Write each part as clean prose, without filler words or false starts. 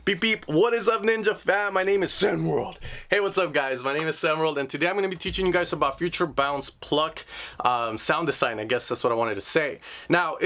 Beep beep, what is up Ninja fam? My name is Senworld. Hey, what's up guys? My name is Senworld and today I'm going to be teaching you guys about future bounce pluck sound design. I guess that's what I wanted to say. Now,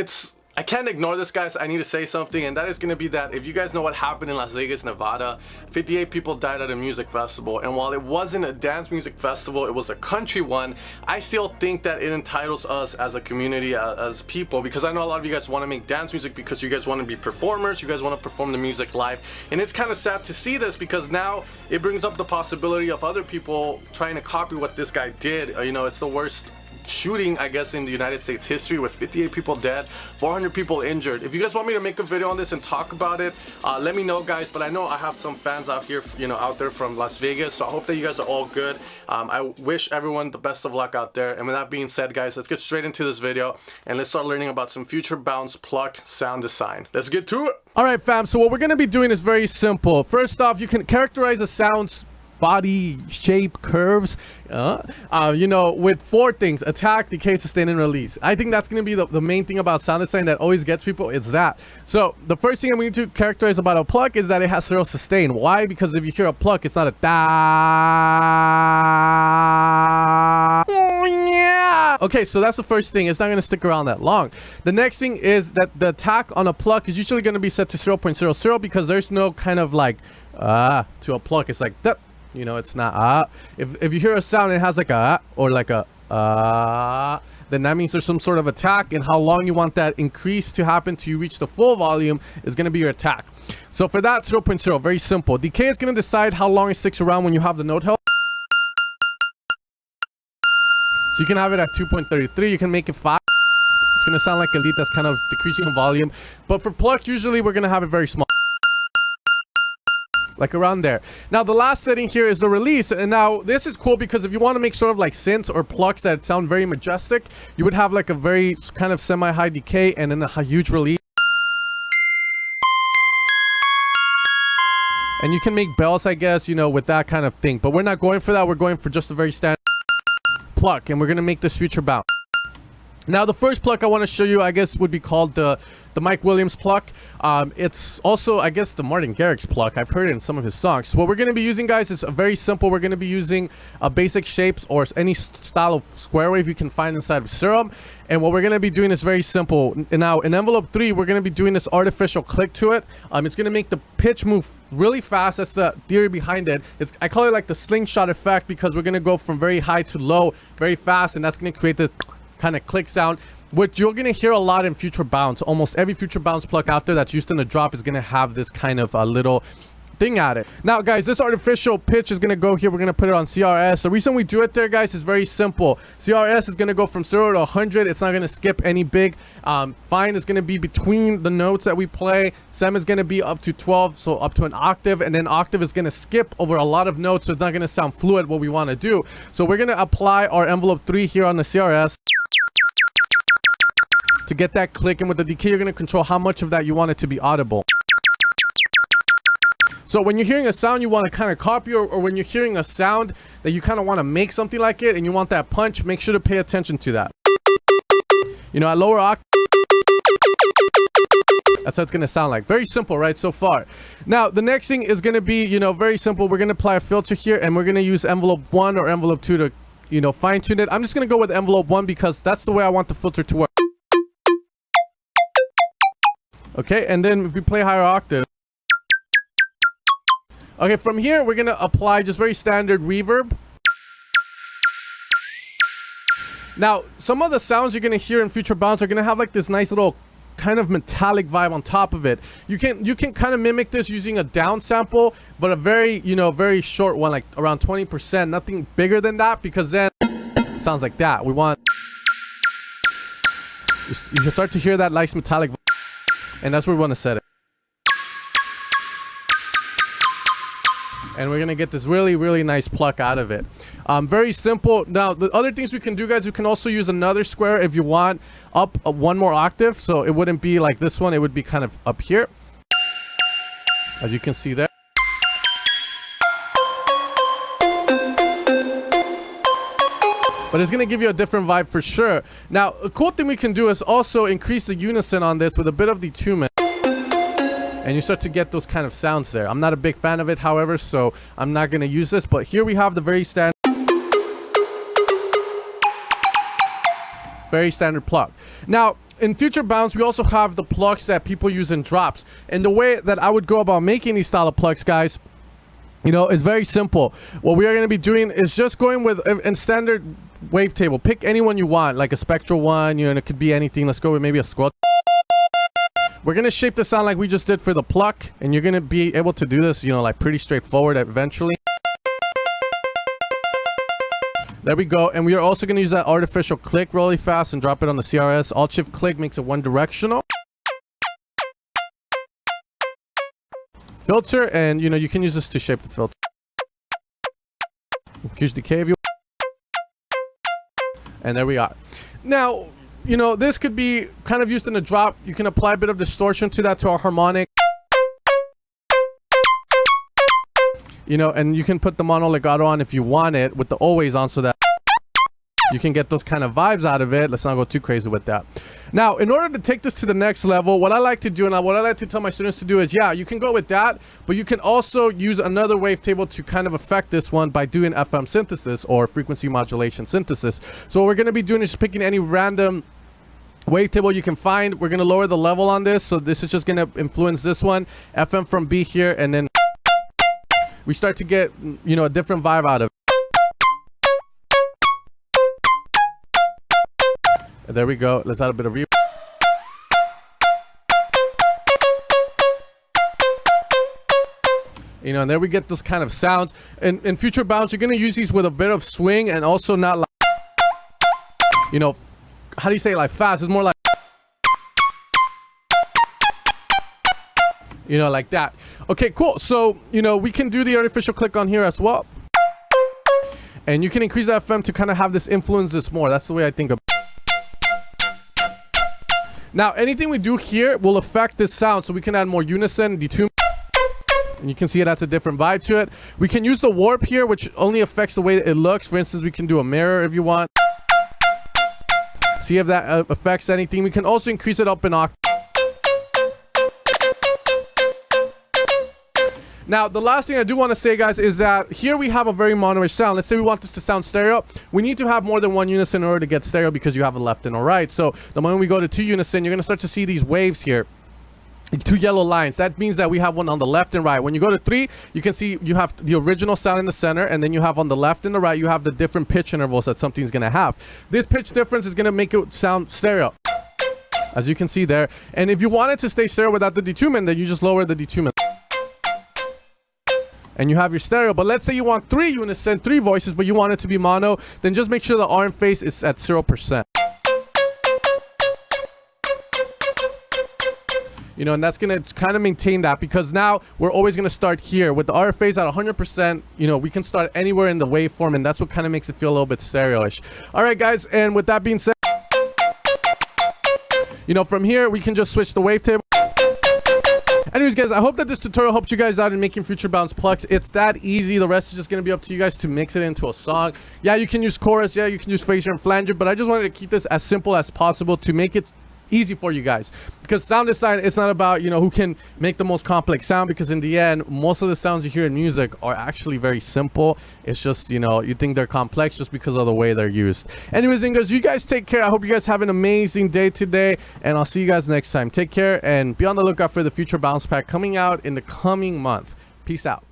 I can't ignore this, guys. I need to say something, and that is going to be that if you guys know what happened in Las Vegas, Nevada, 58 people died at a music festival, and while it wasn't a dance music festival, it was a country one. I still think that it entitles us as a community, as people, because I know a lot of you guys want to make dance music because you guys want to be performers, you guys want to perform the music live, and it's kind of sad to see this because now it brings up the possibility of other people trying to copy what this guy did. You know, it's the worst shooting, I guess, in the United States history with 58 people dead, 400 people injured. If you guys want me to make a video on this and talk about it, let me know, guys. But I know I have some fans out here, you know, out there from Las Vegas, so I hope that you guys are all good. I wish everyone the best of luck out there. And with that being said, guys, let's get straight into this video and let's start learning about some future bounce pluck sound design. Let's get to it. All right, fam, so what we're going to be doing is very simple. First off, you can characterize the sounds, body shape, curves, you know, with four things: attack, decay, sustain, and release. I think that's going to be the main thing about sound design that always gets people. It's that. So the first thing we need to characterize about a pluck is that it has zero sustain. Why? Because if you hear a pluck, it's not a da. Oh, yeah. Okay, so that's the first thing. It's not going to stick around that long. The next thing is that the attack on a pluck is usually going to be set to 0.00 because there's no kind of like to a pluck. It's like that. You know, it's not if you hear a sound and it has like a or like a then that means there's some sort of attack, and how long you want that increase to happen till you reach the full volume is going to be your attack. So for that, 0.0, very simple. Decay is going to decide how long it sticks around when you have the note held. So you can have it at 2.33, you can make it 5. It's going to sound like a lead that's kind of decreasing in volume. But for pluck, usually we're going to have it very small, like around there. Now the last setting here is the release, and now this is cool because if you want to make sort of like synths or plucks that sound very majestic, you would have like a very kind of semi-high decay and then a huge release. And you can make bells, I guess, you know, with that kind of thing, but we're not going for that. We're going for just a very standard pluck, and we're going to make this future bounce. Now the first pluck I want to show you, I guess, would be called the Mike Williams pluck. It's also, I guess, the Martin Garrix pluck. I've heard it in some of his songs. So what we're going to be using, guys, is very simple. We're going to be using basic shapes or any style of square wave you can find inside of Serum. And what we're going to be doing is very simple. And now in envelope 3, we're going to be doing this artificial click to it. It's going to make the pitch move really fast. That's the theory behind it. I call it like the slingshot effect because we're going to go from very high to low very fast, and that's going to create this kind of click sound, which you're going to hear a lot in future bounce. Almost every future bounce pluck out there that's used in the drop is going to have this kind of a little thing at it. Now, guys, this artificial pitch is going to go here. We're going to put it on CRS. The reason we do it there, guys, is very simple. CRS is going to go from 0 to 100. It's not going to skip any big. Fine is going to be between the notes that we play. Sem is going to be up to 12, so up to an octave, and then octave is going to skip over a lot of notes, so it's not going to sound fluid what we want to do. So we're going to apply our envelope 3 here on the CRS to get that click, and with the decay you're going to control how much of that you want it to be audible. So when you're hearing a sound you want to kind of copy, or when you're hearing a sound that you kind of want to make something like it and you want that punch, make sure to pay attention to that. You know, at lower octave, that's how it's going to sound like. Very simple, right, so far. Now the next thing is going to be, you know, very simple. We're going to apply a filter here, and we're going to use envelope 1 or envelope 2 to, you know, fine tune it. I'm just going to go with envelope 1 because that's the way I want the filter to work. Okay, and then if we play higher octave. Okay, from here we're gonna apply just very standard reverb. Now, some of the sounds you're gonna hear in future bounce are gonna have like this nice little kind of metallic vibe on top of it. You can kind of mimic this using a down sample, but a very, you know, very short one, like around 20%, nothing bigger than that, because then it sounds like that. We want, you can start to hear that nice metallic vibe. And that's where we want to set it. And we're going to get this really, really nice pluck out of it. Very simple. Now, the other things we can do, guys, you can also use another square if you want up one more octave. So it wouldn't be like this one. It would be kind of up here, as you can see there. But it's going to give you a different vibe for sure. Now, a cool thing we can do is also increase the unison on this with a bit of detunement. and you start to get those kind of sounds there. I'm not a big fan of it, however, so I'm not going to use this, but here we have the very standard pluck. Now, in future bounds, we also have the plucks that people use in drops. And the way that I would go about making these style of plucks, guys, you know, is very simple. What we are going to be doing is just going with in standard wavetable. Pick any one you want, like a spectral one, you know, and it could be anything. Let's go with maybe a squat. We're going to shape the sound like we just did for the pluck, and you're going to be able to do this, you know, like pretty straightforward eventually. There we go. And we are also going to use that artificial click really fast and drop it on the CRS. Alt-Shift click makes it one directional. Filter, and you know, you can use this to shape the filter. Increase decay if you want. And there we are. Now, you know, this could be kind of used in a drop. You can apply a bit of distortion to that, to a harmonic. You know, and you can put the mono legato on if you want it with the always on, so that you can get those kind of vibes out of it. Let's not go too crazy with that. Now, in order to take this to the next level, what I like to do, and what I like to tell my students to do is, yeah, you can go with that, but you can also use another wavetable to kind of affect this one by doing FM synthesis or frequency modulation synthesis. So what we're going to be doing is just picking any random wavetable you can find. We're going to lower the level on this, so this is just going to influence this one, FM from B here, and then we start to get, you know, a different vibe out of it. There we go. Let's add a bit of reverb. You know, and there we get those kind of sounds. And in future bounds, you're going to use these with a bit of swing, and also not like, you know, how do you say it, like fast? It's more like, you know, like that. Okay, cool. So, you know, we can do the artificial click on here as well. And you can increase the FM to kind of have this influence this more. That's the way I think of it. Now, anything we do here will affect this sound, so we can add more unison, detune, and you can see it adds a different vibe to it. We can use the warp here, which only affects the way it looks. For instance, we can do a mirror if you want. See if that affects anything. We can also increase it up in octave. Now, the last thing I do want to say, guys, is that here we have a very mono-ish sound. Let's say we want this to sound stereo. We need to have more than one unison in order to get stereo, because you have a left and a right. So the moment we go to 2 unison, you're going to start to see these waves here. 2 yellow lines. That means that we have one on the left and right. When you go to 3, you can see you have the original sound in the center, and then you have on the left and the right, you have the different pitch intervals that something's going to have. This pitch difference is going to make it sound stereo, as you can see there. And if you want it to stay stereo without the detunement, then you just lower the detunement, and you have your stereo. But let's say you want 3 unison, 3 voices, but you want it to be mono, then just make sure the arm phase is at 0%. You know, and that's going to kind of maintain that, because now we're always going to start here with the R phase at 100%. You know, we can start anywhere in the waveform, and that's what kind of makes it feel a little bit stereo-ish. All right, guys, and with that being said, you know, from here we can just switch the wavetable. Anyways, guys, I hope that this tutorial helped you guys out in making future bounce plucks. It's that easy. The rest is just going to be up to you guys to mix it into a song. Yeah, you can use chorus. Yeah, you can use phaser and flanger, but I just wanted to keep this as simple as possible to make it easy for you guys, because sound design, it's not about, you know, who can make the most complex sound, because in the end, most of the sounds you hear in music are actually very simple. It's just, you know, you think they're complex just because of the way they're used. Anyways, guys, you guys take care. I hope you guys have an amazing day today, and I'll see you guys next time. Take care, and be on the lookout for the future bounce pack coming out in the coming month. Peace out.